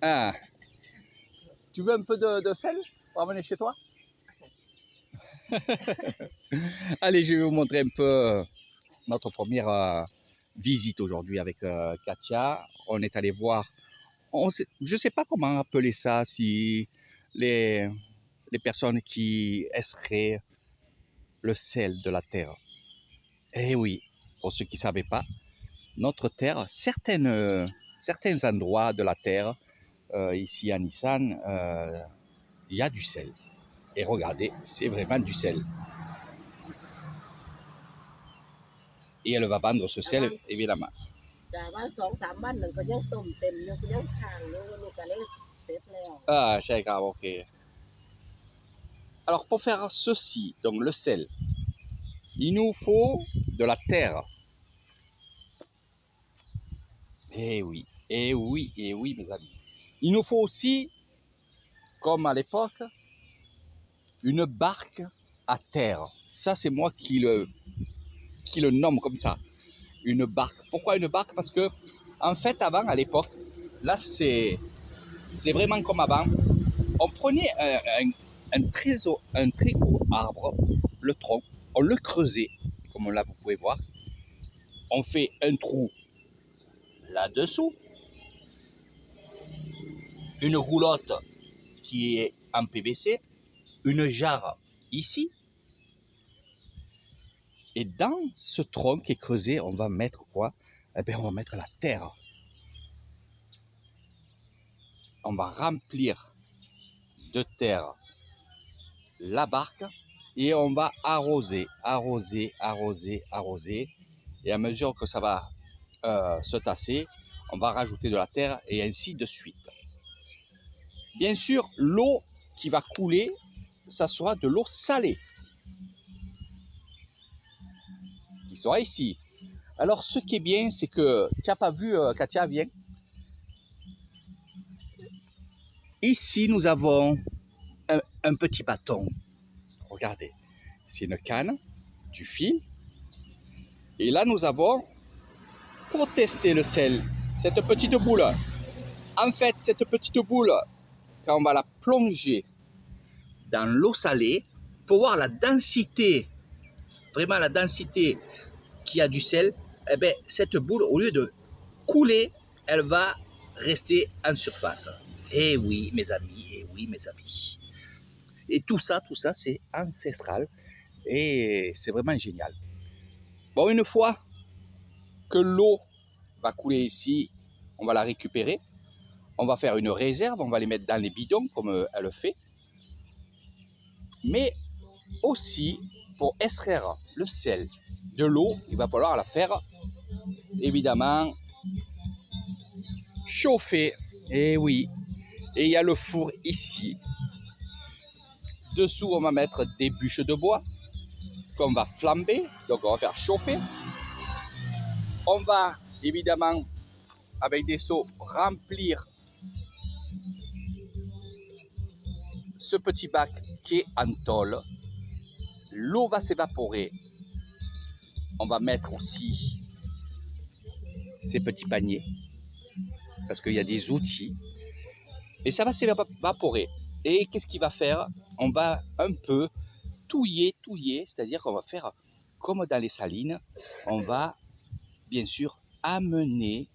Ah. Tu veux un peu de sel pour amener chez toi? Allez, je vais vous montrer un peu notre première visite aujourd'hui avec Katia. On est allé voir, je ne sais pas comment appeler ça, si les personnes qui extraient le sel de la terre. Eh oui, pour ceux qui ne savaient pas, notre terre, certains endroits de la terre, ici à Nissan, il y a du sel. Et regardez, c'est vraiment du sel. Et elle va vendre ce sel, évidemment. Ah, c'est grave, ok. Alors, pour faire ceci, donc le sel, il nous faut de la terre. Eh oui, eh oui, eh oui, mes amis. Il nous faut aussi, comme à l'époque, une barque à terre. Ça, c'est moi qui le nomme comme ça. Une barque. Pourquoi une barque? Parce que, en fait, avant, à l'époque, là, c'est vraiment comme avant. On prenait un très gros arbre, le tronc, on le creusait, comme là, vous pouvez voir. On fait un trou là-dessous, une roulotte qui est en PVC, une jarre ici, et dans ce tronc qui est creusé, on va mettre quoi? Eh bien, on va mettre la terre. On va remplir de terre la barque et on va arroser, arroser, arroser, arroser. Et à mesure que ça va se tasser, on va rajouter de la terre et ainsi de suite. Bien sûr, l'eau qui va couler, ça sera de l'eau salée qui sera ici. Alors, ce qui est bien, c'est que tu n'as pas vu, Katia, viens. Ici, nous avons un petit bâton. Regardez, c'est une canne, du fil. Et là, nous avons, pour tester le sel, cette petite boule. En fait, cette petite boule, quand on va la plonger dans l'eau salée, pour voir la densité, vraiment la densité qu'il y a du sel, eh bien, cette boule, au lieu de couler, elle va rester en surface. Eh oui, mes amis, eh oui, mes amis. Et tout ça, c'est ancestral et c'est vraiment génial. Bon, une fois que l'eau va couler ici, on va la récupérer. On va faire une réserve, on va les mettre dans les bidons comme elle le fait. Mais aussi, pour extraire le sel de l'eau, il va falloir la faire, évidemment, chauffer. Et oui, et il y a le four ici. Dessous, on va mettre des bûches de bois qu'on va flamber, donc on va faire chauffer. On va, évidemment, avec des seaux, remplir ce petit bac qui est en tôle. L'eau va s'évaporer. On va mettre aussi ces petits paniers parce qu'il y a des outils et ça va s'évaporer. Et qu'est-ce qu'il va faire? On va un peu touiller, c'est-à-dire qu'on va faire comme dans les salines. On va bien sûr amener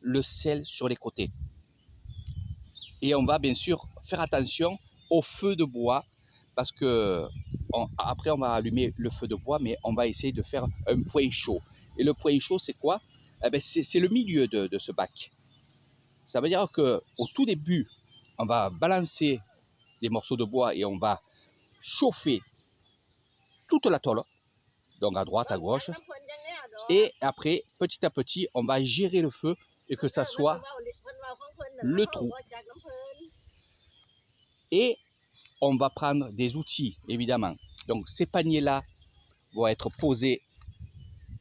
le sel sur les côtés. Et on va bien sûr faire attention au feu de bois parce que après on va allumer le feu de bois, mais on va essayer de faire un point chaud. Et le point chaud, c'est quoi? Eh bien, c'est le milieu de ce bac. Ça veut dire qu'au tout début, on va balancer des morceaux de bois et on va chauffer toute la tôle, donc à droite, à gauche. Et après, petit à petit, on va gérer le feu et que ça soit le trou. Et on va prendre des outils, évidemment. Donc ces paniers-là vont être posés,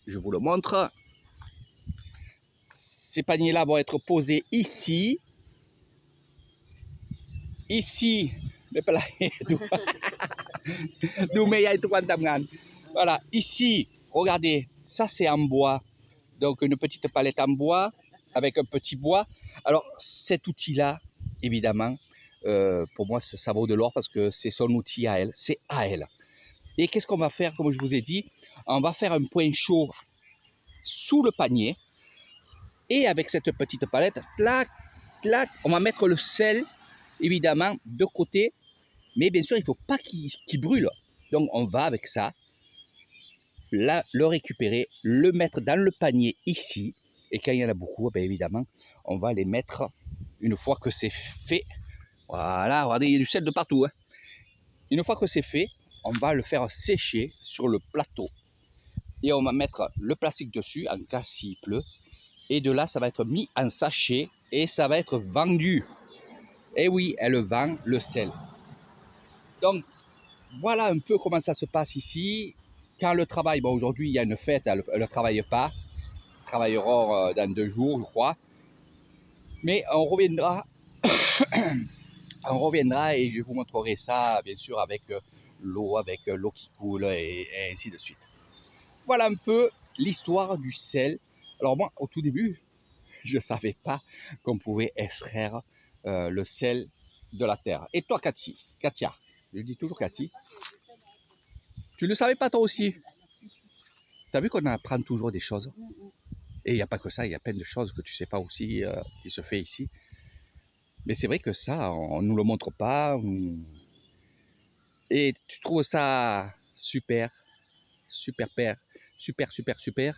je vous le montre. Ces paniers-là vont être posés ici. Ici, voilà, ici, regardez, ça c'est en bois. Donc une petite palette en bois avec un petit bois. Alors cet outil-là, évidemment, pour moi ça vaut de l'or parce que c'est son outil à elle, c'est à elle. Et qu'est-ce qu'on va faire, comme je vous ai dit, on va faire un point chaud sous le panier. Et avec cette petite palette, clac, clac, on va mettre le sel, évidemment, de côté. Mais bien sûr, il ne faut pas qu'il brûle. Donc on va avec ça, là, le récupérer, le mettre dans le panier ici. Et quand il y en a beaucoup, bien évidemment, on va les mettre une fois que c'est fait. Voilà, regardez, il y a du sel de partout. Hein. Une fois que c'est fait, on va le faire sécher sur le plateau. Et on va mettre le plastique dessus, en cas s'il pleut. Et de là, ça va être mis en sachet et ça va être vendu. Et oui, elle vend le sel. Donc, voilà un peu comment ça se passe ici. Quand le travail, bon, aujourd'hui, il y a une fête, elle ne travaille pas. Ils travailleront dans 2 jours, je crois. Mais on reviendra, et je vous montrerai ça, bien sûr, avec l'eau qui coule et ainsi de suite. Voilà un peu l'histoire du sel. Alors moi, au tout début, je ne savais pas qu'on pouvait extraire le sel de la terre. Et toi, Katia, je dis toujours Cathy, tu ne le savais pas toi aussi? Tu as vu qu'on apprend toujours des choses? Et il n'y a pas que ça, il y a plein de choses que tu ne sais pas aussi qui se fait ici. Mais c'est vrai que ça, on ne nous le montre pas. Et tu trouves ça super, super, super, super, super.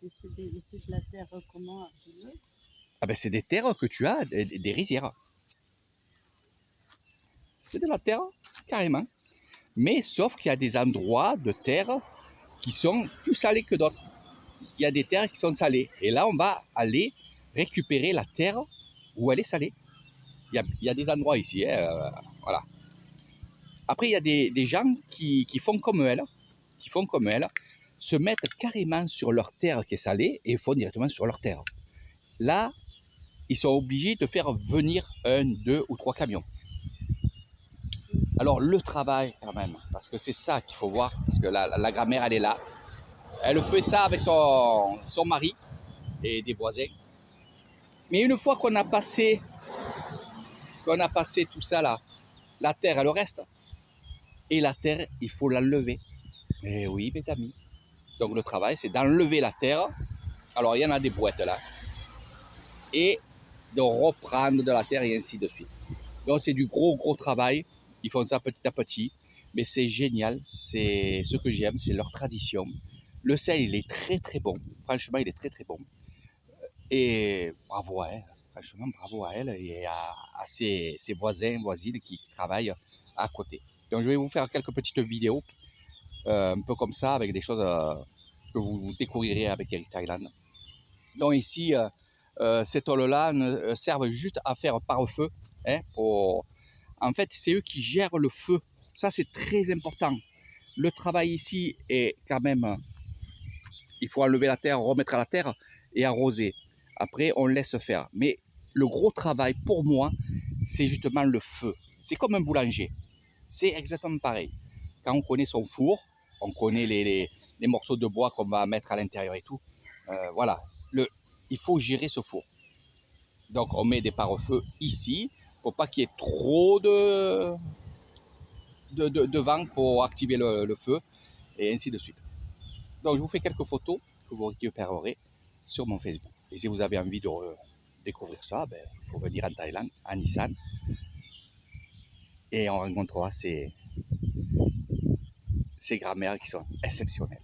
Et c'est de la terre comment? Ah ben c'est des terres que tu as, des rizières. C'est de la terre, carrément. Mais sauf qu'il y a des endroits de terre qui sont plus salés que d'autres. Il y a des terres qui sont salées. Et là, on va aller récupérer la terre où elle est salée. Il y a des endroits ici, voilà. Après, il y a des gens qui font comme elle, se mettent carrément sur leur terre qui est salée et font directement sur leur terre. Là, ils sont obligés de faire venir 1, 2 ou 3 camions. Alors, le travail quand même, parce que c'est ça qu'il faut voir, parce que la grand-mère, elle est là. Elle fait ça avec son mari et des voisins. Mais une fois qu'on a passé tout ça là, la terre, elle reste. Et la terre, il faut l'enlever. Eh oui, mes amis. Donc le travail, c'est d'enlever la terre. Alors, il y en a des boîtes là. Et de reprendre de la terre et ainsi de suite. Donc, c'est du gros travail. Ils font ça petit à petit. Mais c'est génial. C'est ce que j'aime, c'est leur tradition. Le sel, il est très bon. Franchement, il est très bon. Et bravo à elle. Franchement, bravo à elle et à ses voisins, voisines qui travaillent à côté. Donc, je vais vous faire quelques petites vidéos, un peu comme ça, avec des choses que vous découvrirez avec Eric Thailand. Donc ici, ces tôles-là servent juste à faire pare-feu. Hein, en fait, c'est eux qui gèrent le feu. Ça, c'est très important. Le travail ici est quand même, il faut enlever la terre, remettre à la terre et arroser. Après, on laisse faire. Mais le gros travail, pour moi, c'est justement le feu. C'est comme un boulanger. C'est exactement pareil. Quand on connaît son four, on connaît les morceaux de bois qu'on va mettre à l'intérieur et tout. Voilà, il faut gérer ce four. Donc on met des pare-feux ici, pour pas qu'il y ait trop de vent pour activer le feu, et ainsi de suite. Donc je vous fais quelques photos que vous récupérerez sur mon Facebook. Et si vous avez envie de découvrir ça, il faut venir en Thaïlande, à Nissan, et on rencontrera ces grands-mères qui sont exceptionnelles.